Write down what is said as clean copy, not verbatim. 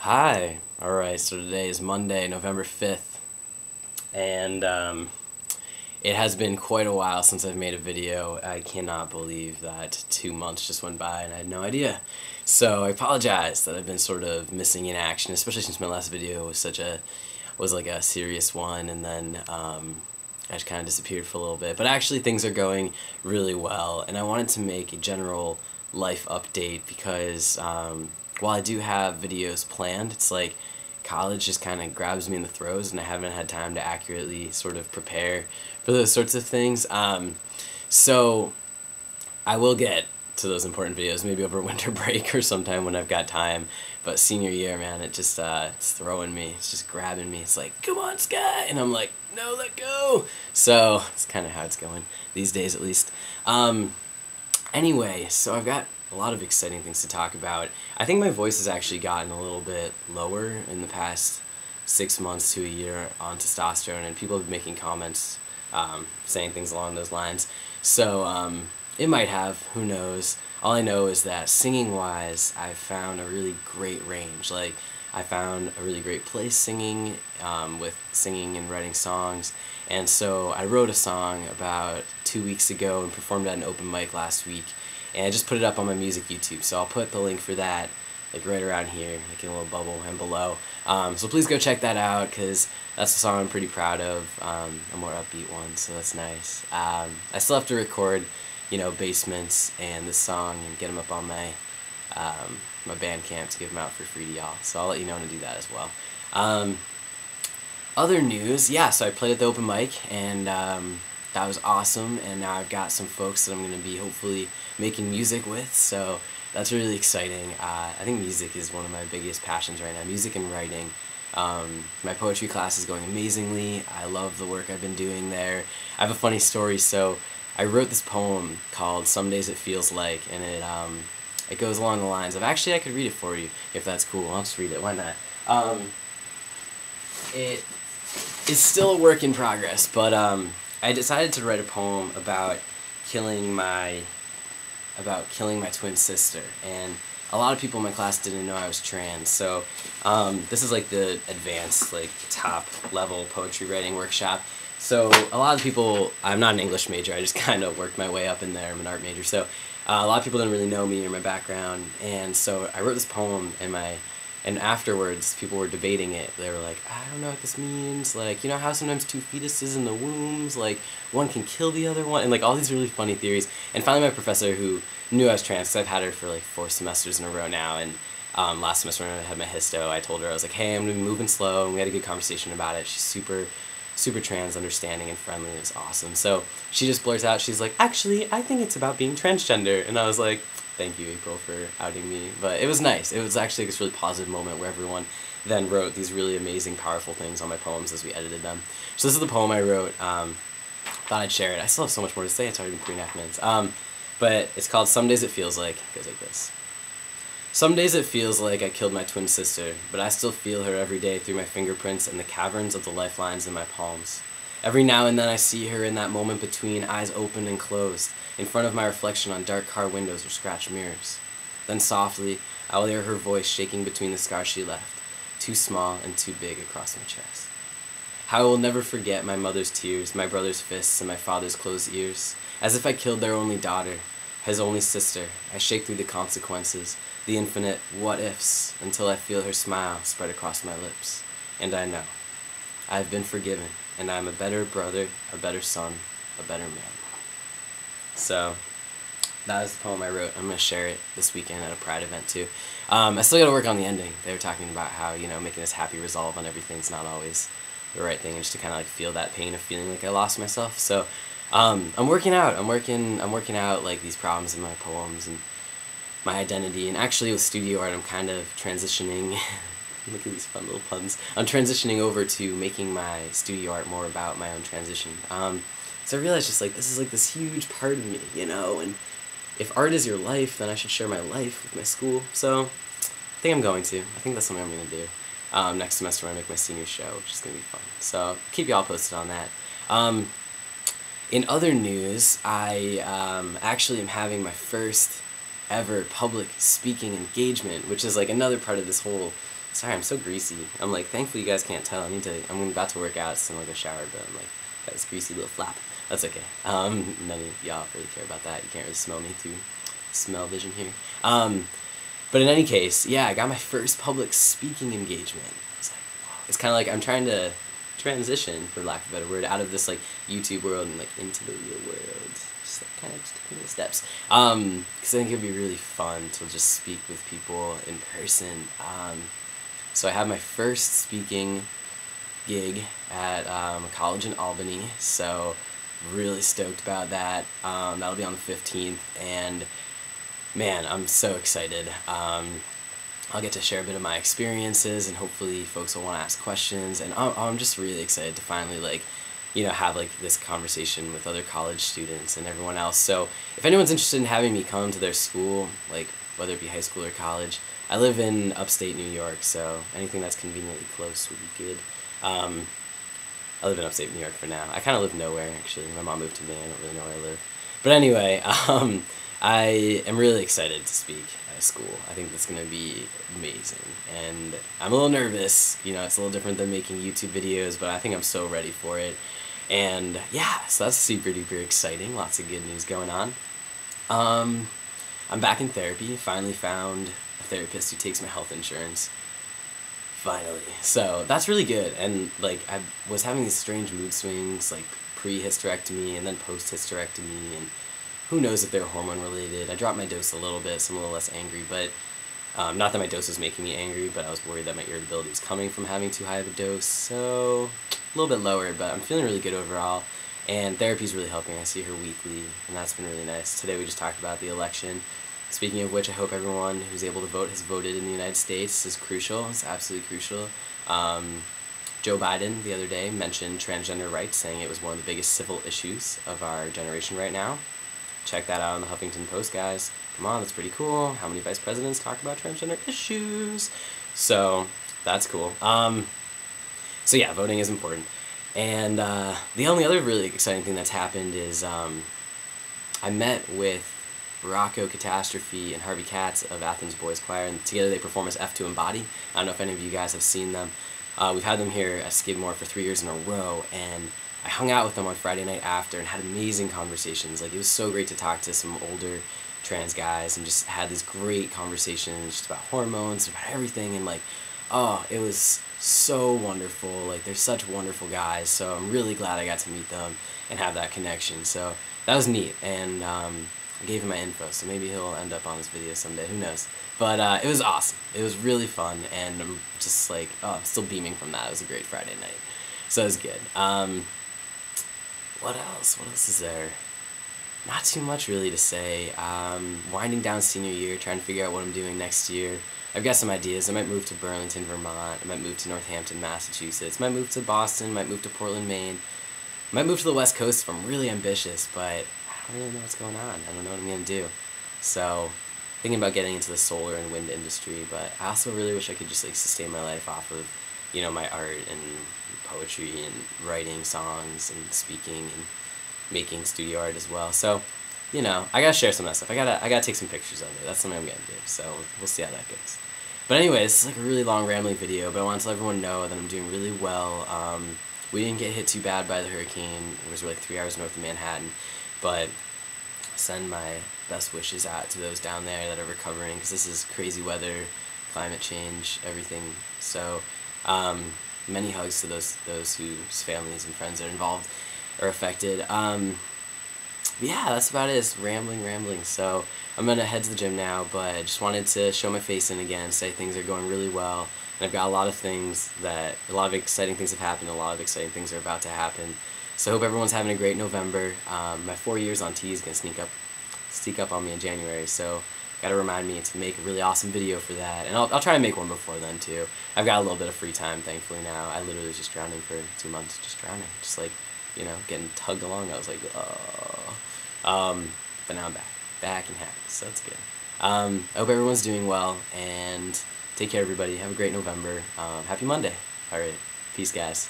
Hi. Alright, so today is Monday, November 5th, and it has been quite a while since I've made a video. I cannot believe that 2 months just went by and I had no idea. So I apologize that I've been sort of missing in action, especially since my last video was like a serious one, and then I just kind of disappeared for a little bit. But actually things are going really well, and I wanted to make a general life update because while I do have videos planned, it's like college just kind of grabs me in the throes and I haven't had time to accurately sort of prepare for those sorts of things. So I will get to those important videos maybe over winter break or sometime when I've got time. But senior year, man, it just it's throwing me. It's just grabbing me. It's like, come on, Sky! And I'm like, no, let go! So it's kind of how it's going these days, at least. Anyway, so I've got a lot of exciting things to talk about. I think my voice has actually gotten a little bit lower in the past 6 months to a year on testosterone, and people have been making comments saying things along those lines. So it might have, who knows. All I know is that singing-wise, I've found a really great range. Like, I found a really great place singing, with singing and writing songs. And so I wrote a song about 2 weeks ago and performed at an open mic last week. And I just put it up on my music YouTube, so I'll put the link for that like right around here, like in a little bubble and below. So please go check that out, because that's a song I'm pretty proud of, a more upbeat one, so that's nice. I still have to record, you know, basements and this song and get them up on my my Bandcamp to give them out for free to y'all, so I'll let you know when to do that as well. Other news, yeah, so I played at the open mic, and that was awesome, and now I've got some folks that I'm going to be hopefully making music with, so that's really exciting. I think music is one of my biggest passions right now, music and writing. My poetry class is going amazingly. I love the work I've been doing there. I have a funny story. So I wrote this poem called Some Days It Feels Like, and it goes along the lines of, actually I could read it for you if that's cool. I'll just read it, why not? It is still a work in progress, but I decided to write a poem about killing my twin sister, and a lot of people in my class didn't know I was trans. So this is like the advanced, like top level poetry writing workshop. So a lot of people, I'm not an English major, I just kind of worked my way up in there. I'm an art major, so a lot of people didn't really know me or my background, and so I wrote this poem, and afterwards, people were debating it. They were like, I don't know what this means. Like, you know how sometimes two fetuses in the wombs, like, one can kill the other one? And, like, all these really funny theories. And finally, my professor, who knew I was trans, because I've had her for, like, 4 semesters in a row now, and last semester when I had my histo, I told her, I was like, hey, I'm going to be moving slow, and we had a good conversation about it. She's super trans, understanding, and friendly. It was awesome. So she just blurts out, she's like, actually, I think it's about being transgender. And I was like, thank you, April, for outing me. But it was nice. It was actually this really positive moment where everyone then wrote these really amazing, powerful things on my poems as we edited them. So this is the poem I wrote. Thought I'd share it. I still have so much more to say. It's already been 3.5 minutes. But it's called Some Days It Feels Like. It goes like this. Some days it feels like I killed my twin sister, but I still feel her every day through my fingerprints and the caverns of the lifelines in my palms. Every now and then I see her in that moment between eyes open and closed, in front of my reflection on dark car windows or scratched mirrors. Then softly, I will hear her voice shaking between the scars she left, too small and too big across my chest. How I will never forget my mother's tears, my brother's fists, and my father's closed ears. As if I killed their only daughter, his only sister, I shake through the consequences, the infinite what-ifs, until I feel her smile spread across my lips. And I know. I have been forgiven, and I am a better brother, a better son, a better man. So, that was the poem I wrote. I'm going to share it this weekend at a Pride event too. I still got to work on the ending. They were talking about how, you know, making this happy resolve on everything's not always the right thing, and just to kind of like feel that pain of feeling like I lost myself. So, I'm working out. I'm working out like these problems in my poems and my identity. And actually with studio art, I'm kind of transitioning. Look at these fun little puns. I'm transitioning over to making my studio art more about my own transition. So I realized just like this is like this huge part of me, you know, and if art is your life, then I should share my life with my school. So I think I'm going to. I think that's something I'm going to do next semester when I make my senior show, which is going to be fun. So keep y'all posted on that. In other news, I actually am having my first ever public speaking engagement, which is like another part of this whole Sorry, I'm so greasy. I'm like, thankfully you guys can't tell. I'm about to work out, so I'm gonna go shower, but I'm like, got this greasy little flap. That's okay. None of y'all really care about that. You can't really smell me through smell vision here. But in any case, yeah, I got my first public speaking engagement. It's like, wow. It's kind of like I'm trying to transition, for lack of a better word, out of this like YouTube world and like into the real world. Just like kind of just taking the steps. Because I think it'd be really fun to just speak with people in person. So I had my first speaking gig at a college in Albany. So really stoked about that. That'll be on the 15th, and man, I'm so excited. I'll get to share a bit of my experiences, and hopefully folks will want to ask questions, and I'm just really excited to finally, like, you know, have like this conversation with other college students and everyone else. So if anyone's interested in having me come to their school, like whether it be high school or college, I live in upstate New York, so anything that's conveniently close would be good. I live in upstate New York for now. I kind of live nowhere, actually. My mom moved to me. I don't really know where I live. But anyway, I am really excited to speak at a school. I think that's going to be amazing. And I'm a little nervous. You know, it's a little different than making YouTube videos, but I think I'm so ready for it. And yeah, so that's super duper exciting. Lots of good news going on. I'm back in therapy. Finally found a therapist who takes my health insurance. Finally. So that's really good. And like, I was having these strange mood swings, like pre-hysterectomy and then post-hysterectomy, and who knows if they're hormone related. I dropped my dose a little bit, so I'm a little less angry, but not that my dose was making me angry, but I was worried that my irritability was coming from having too high of a dose, so a little bit lower, but I'm feeling really good overall, and therapy's really helping. I see her weekly, and that's been really nice. Today we just talked about the election. Speaking of which, I hope everyone who's able to vote has voted in the United States. This is crucial. It's absolutely crucial. Joe Biden the other day mentioned transgender rights, saying it was one of the biggest civil issues of our generation right now. Check that out on the Huffington Post, guys. Come on, that's pretty cool. How many vice presidents talk about transgender issues? So that's cool. So yeah, voting is important. And the only other really exciting thing that's happened is I met with Rocco Catastrophe and Harvey Katz of Athens Boys Choir, and together they perform as F to Embody. I don't know if any of you guys have seen them. We've had them here at Skidmore for 3 years in a row, and I hung out with them on Friday night after and had amazing conversations. Like, it was so great to talk to some older trans guys and just had these great conversations just about hormones, about everything, and like, oh, it was so wonderful. Like, they're such wonderful guys, so I'm really glad I got to meet them and have that connection. So that was neat, and I gave him my info, so maybe he'll end up on this video someday, who knows. But it was awesome. It was really fun, and I'm just like, oh, I'm still beaming from that. It was a great Friday night. So it was good. What else? What else is there? Not too much really to say. Winding down senior year, trying to figure out what I'm doing next year. I've got some ideas. I might move to Burlington, Vermont. I might move to Northampton, Massachusetts. Might move to Boston. Might move to Portland, Maine. Might move to the West Coast if I'm really ambitious, but I don't really know what's going on. I don't know what I'm going to do. So, thinking about getting into the solar and wind industry, but I also really wish I could just like sustain my life off of, you know, my art and poetry and writing songs and speaking and making studio art as well. So, you know, I gotta share some of that stuff. I gotta take some pictures of it. That's something I'm gonna do. So we'll see how that goes. But anyways, this is like a really long rambling video, but I want to let everyone know that I'm doing really well. We didn't get hit too bad by the hurricane. It was like 3 hours north of Manhattan, but send my best wishes out to those down there that are recovering, because this is crazy weather, climate change, everything. So many hugs to those whose families and friends are involved or affected. Yeah, that's about it. It's rambling. So I'm gonna head to the gym now, but I just wanted to show my face in again, say things are going really well, and I've got a lot of exciting things have happened, a lot of exciting things are about to happen. So I hope everyone's having a great November. My 4 years on T is gonna sneak up on me in January, so gotta remind me to make a really awesome video for that, and I'll try to make one before then too. I've got a little bit of free time, thankfully, now. I literally was just drowning for 2 months, just like, you know, getting tugged along. I was like, oh. But now I'm back and happy, so that's good. I hope everyone's doing well, and take care, everybody. Have a great November. Happy Monday. All right, peace, guys.